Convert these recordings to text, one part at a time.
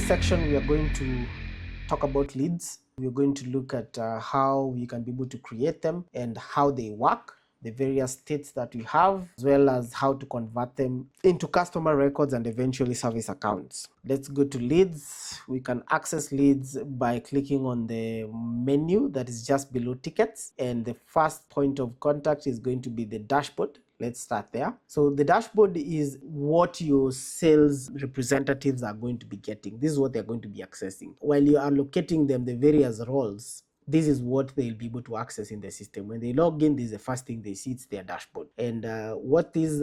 section, we are going to talk about leads. We're going to look at how we can be able to create them and how they work, the various states that we have, as well as how to convert them into customer records and eventually service accounts. Let's go to leads. We can access leads by clicking on the menu that is just below tickets, and the first point of contact is going to be the dashboard. Let's start there. So the dashboard is what your sales representatives are going to be getting. This is what they're going to be accessing. While you are allocating them the various roles, this is what they'll be able to access in the system. When they log in, this is the first thing they see, it's their dashboard. And what this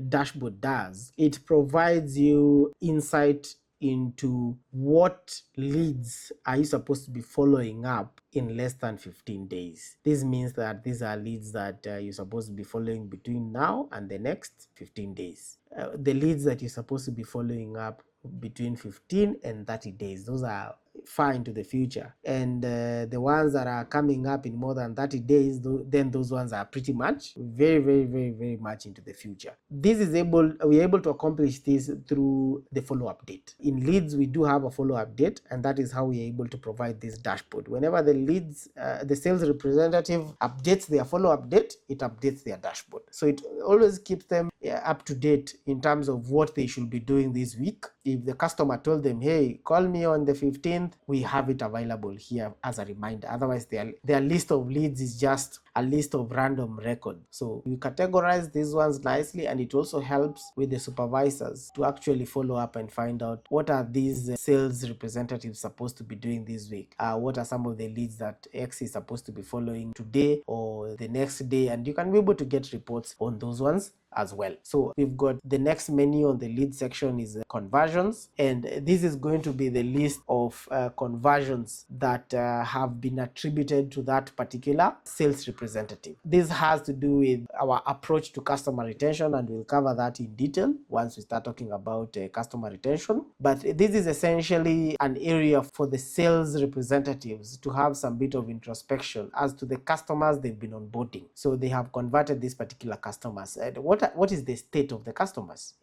dashboard does, it provides you insight into what leads are you supposed to be following up in less than 15 days. This means that these are leads that you're supposed to be following between now and the next 15 days. The leads that you're supposed to be following up between 15 and 30 days, those are far into the future, and the ones that are coming up in more than 30 days, then those ones are pretty much very much into the future. We're able to accomplish this through the follow-up date. In leads, we do have a follow-up date, and that is how we're able to provide this dashboard. Whenever the leads, the sales representative updates their follow-up date, it updates their dashboard. So it always keeps them up to date in terms of what they should be doing this week. If the customer told them, hey, call me on the 15th, we have it available here as a reminder. Otherwise, their list of leads is just a list of random records. So you categorize these ones nicely, and it also helps with the supervisors to actually follow up and find out what are these sales representatives supposed to be doing this week. What are some of the leads that X is supposed to be following today or the next day, and you can be able to get reports on those ones as well. So we've got the next menu on the lead section is conversions, and this is going to be the list of conversions that have been attributed to that particular sales representative. This has to do with our approach to customer retention, and we'll cover that in detail once we start talking about customer retention. But this is essentially an area for the sales representatives to have some bit of introspection as to the customers they've been onboarding. So they have converted these particular customers, and what is the state of the customers?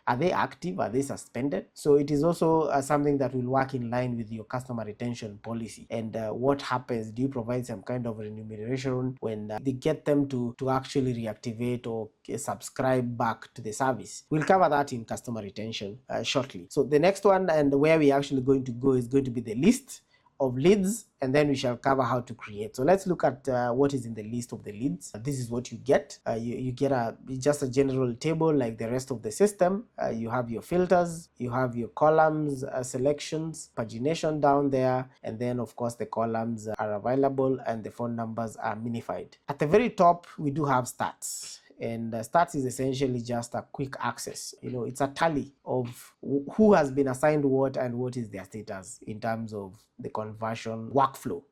Are they active? Are they suspended? So it is also something that will work in line with your customer retention policy. And what happens? Do you provide some kind of remuneration when they get them to actually reactivate or subscribe back to the service? We'll cover that in customer retention shortly. So the next one, and where we're actually going to go, is going to be the list of leads, and then we shall cover how to create. So let's look at what is in the list of the leads. This is what you get. You get just a general table like the rest of the system. You have your filters, you have your columns, selections, pagination down there, and then of course the columns are available and the phone numbers are minified. At the very top, we do have stats. And stats is essentially just a quick access. It's a tally of who has been assigned what and what is their status in terms of the conversion workflow.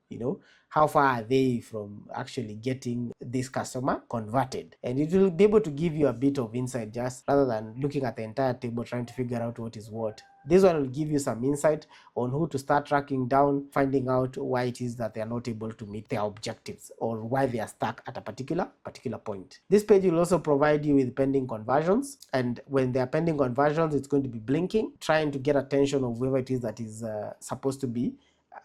How far are they from actually getting this customer converted? And it will be able to give you a bit of insight, just rather than looking at the entire table trying to figure out what is what. This one will give you some insight on who to start tracking down, finding out why it is that they are not able to meet their objectives or why they are stuck at a particular point. This page will also provide you with pending conversions, and when they are pending conversions, it's going to be blinking, trying to get attention of whoever it is that is supposed to be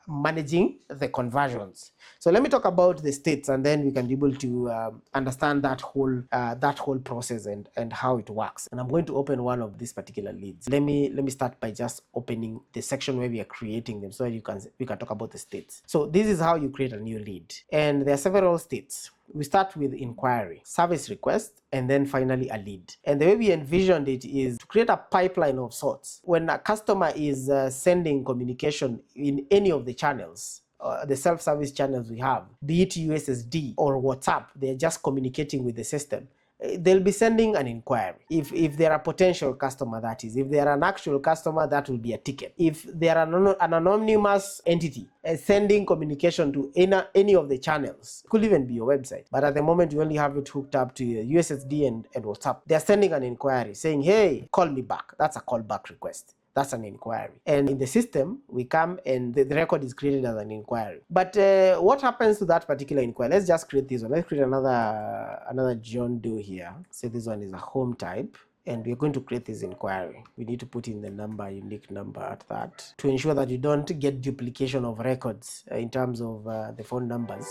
managing the conversions. So let me talk about the states, and then we can be able to understand that whole process and how it works. And I'm going to open one of these particular leads. Let me start by just opening the section where we are creating them, so that we can talk about the states. So this is how you create a new lead, and there are several states. We start with inquiry, service request, and then finally a lead. And the way we envisioned it is to create a pipeline of sorts. When a customer is sending communication in any of the channels, the self-service channels we have, be it USSD or WhatsApp, they're just communicating with the system. They'll be sending an inquiry. If they're a potential customer, that is. If they're an actual customer, that will be a ticket. If they're an anonymous entity sending communication to any of the channels, it could even be your website. But at the moment, you only have it hooked up to your USSD and WhatsApp. They're sending an inquiry saying, hey, call me back. That's a callback request. That's an inquiry. And in the system, we come and the record is created as an inquiry. But what happens to that particular inquiry? Let's just create this one. Let's create another John Doe here. Say this one is a home type. and we're going to create this inquiry. We need to put in the number, unique number at that, to ensure that you don't get duplication of records in terms of the phone numbers.